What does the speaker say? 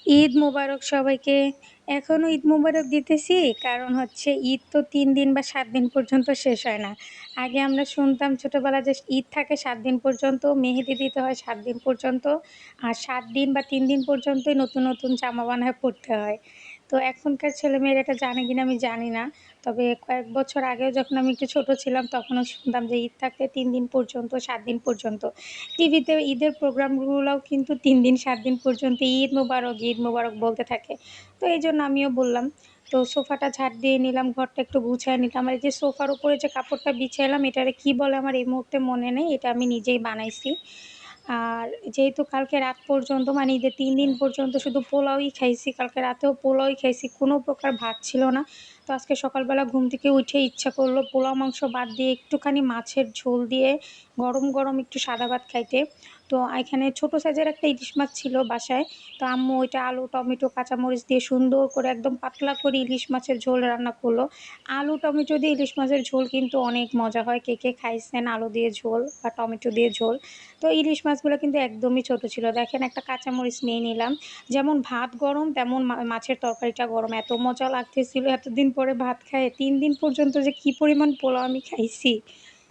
ঈদ মোবারক সবাইকে। এখনো ঈদ মোবারক দিতেছি। কারণ হচ্ছে ঈদ তো ৩ দিন বা ৭ দিন পর্যন্ত শেষ হয় না। আগে আমরা শুনতাম ছোটবেলায় যে ঈদ থাকে ৭ দিন পর্যন্ত, মেহেদি দিতে হয় ৭ দিন পর্যন্ত। আর ৭ দিন বা ৩ দিন পর্যন্তই নতুন, নতুন জামা বানায় পড়তে হয়। তো এখনকার ছেলেমেয়েরা এটা জানে কিনা আমি জানি না। তবে কয়েক বছর আগেও যখন আমি একটু ছোট ছিলাম তখনও শুনতাম যে ঈদ থাকতে ৩ দিন পর্যন্ত, ৭ দিন পর্যন্ত। টিভিতে ঈদের প্রোগ্রামগুলাও কিন্তু ৩ দিন ৭ দিন পর্যন্ত ঈদ মোবারক বলতে থাকে। তো এইজন্য আমিও বললাম। তো সোফাটা ঝাড় দিয়ে নিলাম, ঘরটা একটু গুছায় নিলাম। আর এই যে সোফার উপরে যে কাপড়টা বিছাইলাম এটারে কি বলে আমার এই মুহূর্তে মনে নেই। এটা আমি নিজেই বানাইছি। আর যেহেতু কালকে রাত পর্যন্ত মানে ঈদের ৩ দিন পর্যন্ত শুধু পোলাওই খাইছি। কালকে রাতেও পোলাওই খাইছি। কোনো প্রকার ভাত ছিল না। তো আজকে সকালবেলা ঘুম থেকে উঠে ইচ্ছা করলো পোলাও মাংস বাদ দিয়ে একটুখানি মাছের ঝোল দিয়ে গরম, গরম একটু সাদা ভাত খাইতে। তো এখানে ছোট সাইজের একটা ইলিশ মাছ ছিল বাসায়। তো আম্মু ওইটা আলু, টমেটো, কাঁচামরিচ দিয়ে সুন্দর করে একদম পাতলা করে ইলিশ মাছের ঝোল রান্না করলো। আলু, টমেটো দিয়ে ইলিশ মাছের ঝোল কিন্তু অনেক মজা হয়। কে, কে খাইছেন আলু দিয়ে ঝোল বা টমেটো দিয়ে ঝোল? তো ইলিশ মাছগুলো কিন্তু একদমই ছোট ছিল। দেখেন একটা কাঁচামরিচ নিয়ে নিলাম। যেমন ভাত গরম তেমন মাছের তরকারিটা গরম। এত মজা লাগতেছিল এতদিন পরে ভাত খায়ে। ৩ দিন পর্যন্ত যে কি পরিমাণ পোলাও আমি খাইছি।